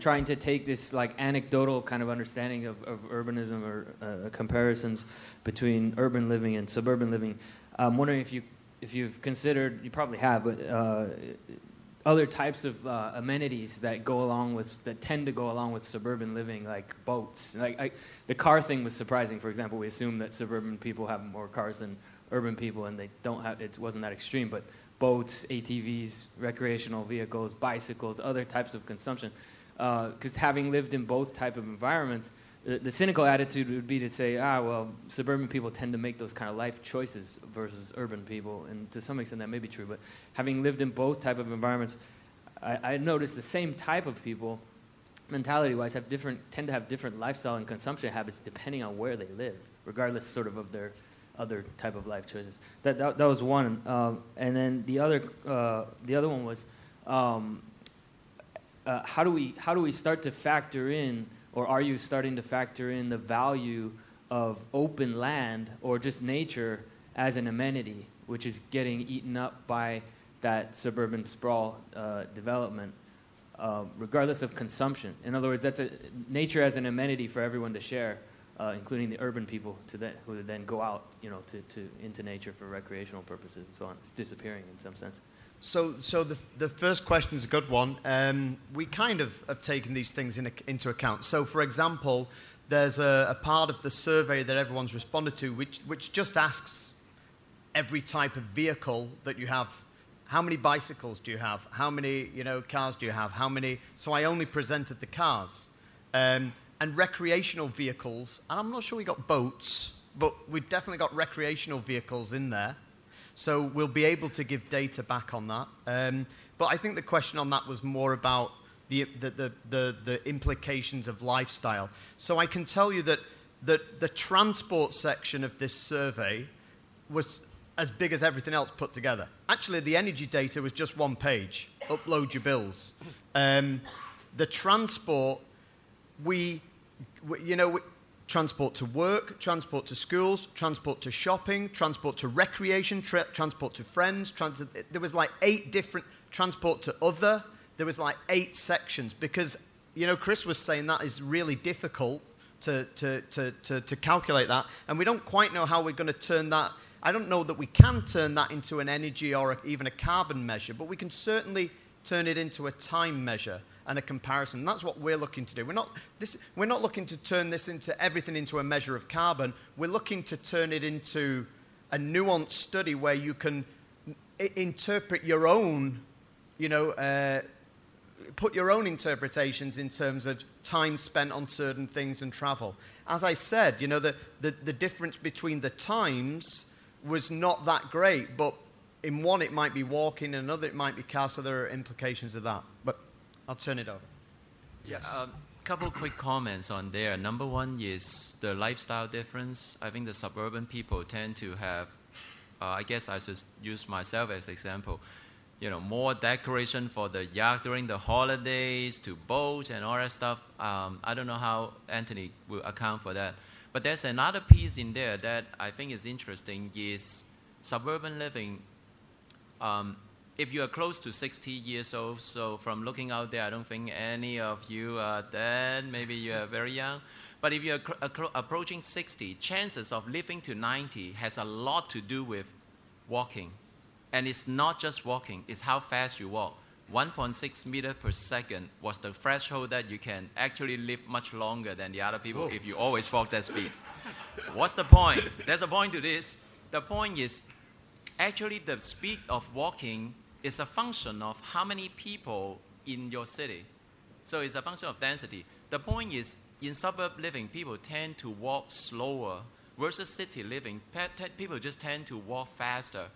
trying to take this like anecdotal kind of understanding of urbanism or comparisons between urban living and suburban living. I'm wondering if you've considered, you probably have, but other types of amenities that tend to go along with suburban living, like boats. Like the car thing was surprising. For example, we assume that suburban people have more cars than urban people, and they don't have. It wasn't that extreme, but boats, ATVs, recreational vehicles, bicycles, other types of consumption. Because having lived in both type of environments, the cynical attitude would be to say, well, suburban people tend to make those kind of life choices versus urban people, and to some extent that may be true, but having lived in both type of environments, I noticed the same type of people, mentality-wise, tend to have different lifestyle and consumption habits depending on where they live, regardless sort of their other type of life choices. That was one, and then the other one was, how do we start to factor in, or are you starting to factor in the value of open land or just nature as an amenity, which is getting eaten up by that suburban sprawl development, regardless of consumption? In other words, that's nature as an amenity for everyone to share, including the urban people who then go out, into nature for recreational purposes and so on. It's disappearing in some sense. So the first question is a good one. We kind of have taken these things into account. So, for example, there's a part of the survey that everyone's responded to, which just asks every type of vehicle that you have. How many bicycles do you have? How many cars do you have? How many? So I only presented the cars. And recreational vehicles, and I'm not sure we got boats, but we've definitely got recreational vehicles in there. So we'll be able to give data back on that. But I think the question on that was more about the implications of lifestyle. So I can tell you that the transport section of this survey was as big as everything else put together. Actually, the energy data was just one page. Upload your bills. The transport, transport to work, transport to schools, transport to shopping, transport to recreation, transport to friends. There was like 8 different, transport to other. There was like 8 sections because, Chris was saying that is really difficult to calculate that. And we don't quite know how we're going to turn that. I don't know that we can turn that into an energy or even a carbon measure, but we can certainly turn it into a time measure and a comparison. And that's what we're looking to do. We're not looking to turn this into everything into a measure of carbon. We're looking to turn it into a nuanced study where you can interpret your own, put your own interpretations in terms of time spent on certain things and travel. As I said, the difference between the times was not that great, but in one it might be walking, in another it might be car, so there are implications of that. But I'll turn it over. Yes. Couple quick comments on there. Number one is the lifestyle difference. I think the suburban people tend to have, I guess I should use myself as example, more decoration for the yard during the holidays, to boats and all that stuff. I don't know how Antony will account for that. But there's another piece in there that I think is interesting is suburban living. If you are close to 60 years old, so from looking out there, I don't think any of you are dead. Maybe you are very young. But if you're approaching 60, chances of living to 90 has a lot to do with walking. And it's not just walking, it's how fast you walk. 1.6 meters per second was the threshold that you can actually live much longer than the other people if you always walk that speed. What's the point? There's a point to this. The point is, actually the speed of walking is a function of how many people in your city. So it's a function of density. The point is, in suburb living, people tend to walk slower versus city living. People just tend to walk faster.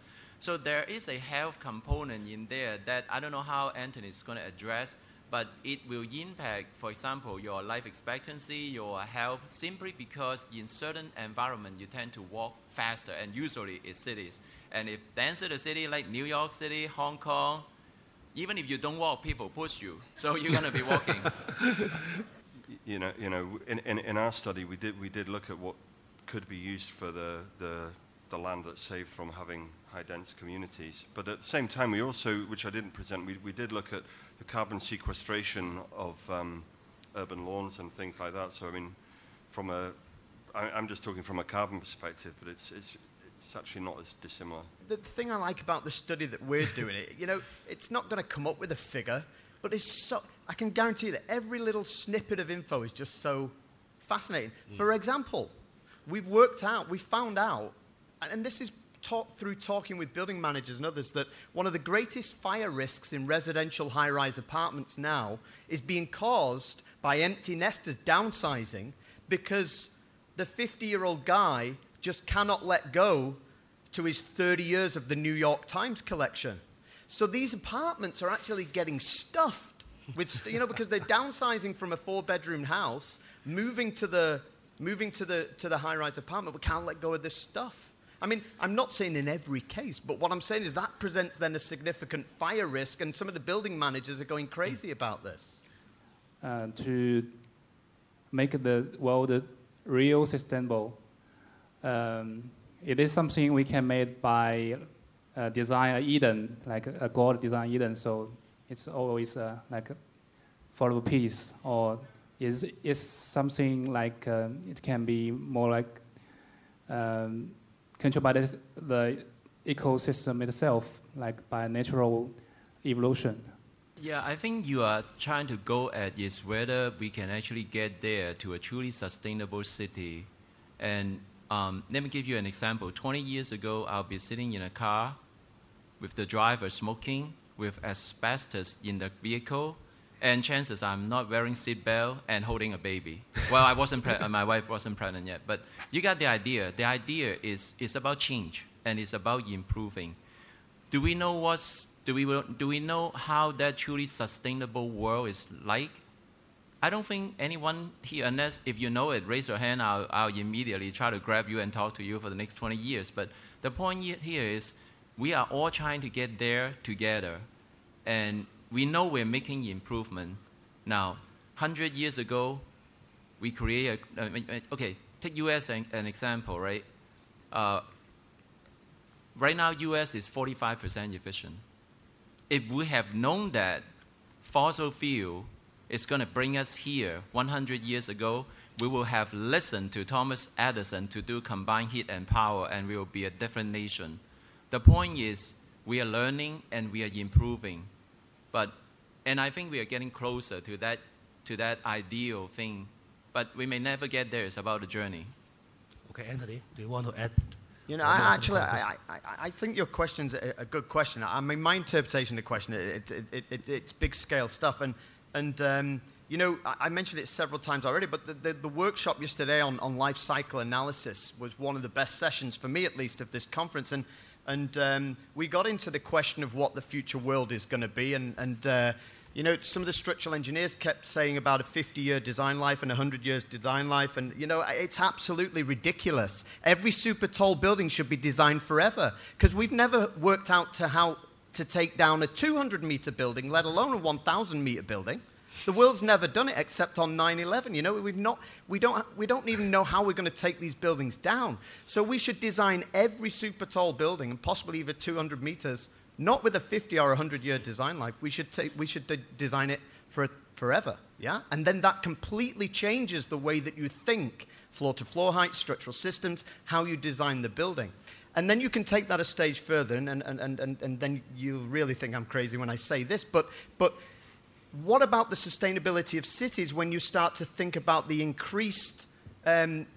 So there is a health component in there that I don't know how Antony is going to address, but it will impact, for example, your life expectancy, your health, simply because in certain environment you tend to walk faster, and usually it's cities. And if denser the city like New York City, Hong Kong, even if you don't walk, people push you, so you're going to be walking. In our study, we did look at what could be used for the land that's saved from having high-dense communities. But at the same time, we also, which I didn't present, we did look at the carbon sequestration of urban lawns and things like that. So I mean, I'm just talking from a carbon perspective, but it's actually not as dissimilar. The thing I like about the study that we're doing, it's not going to come up with a figure, but I can guarantee that every little snippet of info is just so fascinating. For example, we found out, and this is through talking with building managers and others, that one of the greatest fire risks in residential high-rise apartments now is being caused by empty nesters downsizing, because the 50-year-old guy just cannot let go to his 30 years of the New York Times collection. So these apartments are actually getting stuffed with, because they're downsizing from a 4-bedroom house, moving to the high-rise apartment, but can't let go of this stuff. I mean, I'm not saying in every case, but what I'm saying is that presents then a significant fire risk, and some of the building managers are going crazy about this. To make the world real sustainable, it is something we can make by design Eden, like a God design Eden. So it's always like follow peace, or is something like it can be more like controlled by the ecosystem itself, like by natural evolution. Yeah, I think you are trying to go at is whether we can actually get there to a truly sustainable city. And let me give you an example. 20 years ago, I'll be sitting in a car with the driver smoking, with asbestos in the vehicle, and chances I'm not wearing seatbelt and holding a baby. Well, I wasn't my wife wasn't pregnant yet, but you got the idea. The idea is about change, and it's about improving. Do we know how that truly sustainable world is like? I don't think anyone here, unless if you know it, raise your hand, I'll immediately try to grab you and talk to you for the next 20 years. But the point here is we are all trying to get there together. And we know we're making improvement. Now, 100 years ago, we created, okay, take US an example, right? Right now, US is 45% efficient. If we have known that fossil fuel is going to bring us here 100 years ago, we will have listened to Thomas Edison to do combined heat and power, and we will be a different nation. The point is, we are learning and we are improving. And I think we are getting closer to that ideal thing, but we may never get there. It's about the journey. Okay, Anthony, do you want to add? I think your question's a good question. I mean, my interpretation of the question, it's big scale stuff. And I mentioned it several times already, but the workshop yesterday on life cycle analysis was one of the best sessions, for me at least, of this conference. And we got into the question of what the future world is going to be. Some of the structural engineers kept saying about a 50-year design life and 100 years design life. And, it's absolutely ridiculous. Every super tall building should be designed forever, because we've never worked out how to take down a 200-meter building, let alone a 1,000-meter building. The world's never done it except on 9/11. We don't even know how we're going to take these buildings down. So we should design every super tall building, and possibly even 200 meters, not with a 50 or 100-year design life. We should design it for forever, yeah? And then that completely changes the way that you think, floor-to-floor height, structural systems, how you design the building. And then you can take that a stage further, and then you'll really think I'm crazy when I say this, but what about the sustainability of cities when you start to think about the increased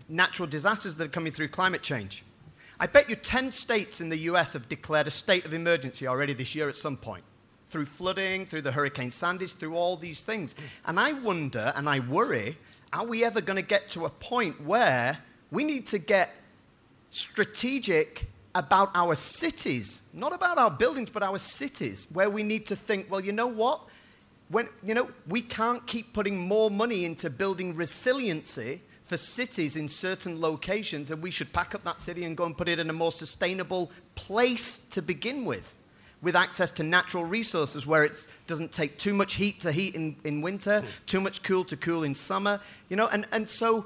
natural disasters that are coming through climate change? I bet you 10 states in the US have declared a state of emergency already this year at some point, through flooding, through the Hurricane Sandys, through all these things. And I wonder, and I worry, are we ever going to get to a point where we need to get strategic about our cities, not about our buildings, but our cities, where we need to think, well, you know what? We can't keep putting more money into building resiliency for cities in certain locations, and we should pack up that city and go and put it in a more sustainable place to begin with access to natural resources where it doesn't take too much heat to heat in winter, too much cool to cool in summer. And so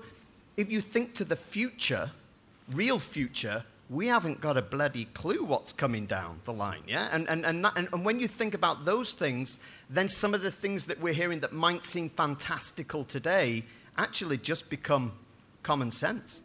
if you think to the future, real future, we haven't got a bloody clue what's coming down the line, yeah? And when you think about those things, then some of the things that we're hearing that might seem fantastical today actually just become common sense.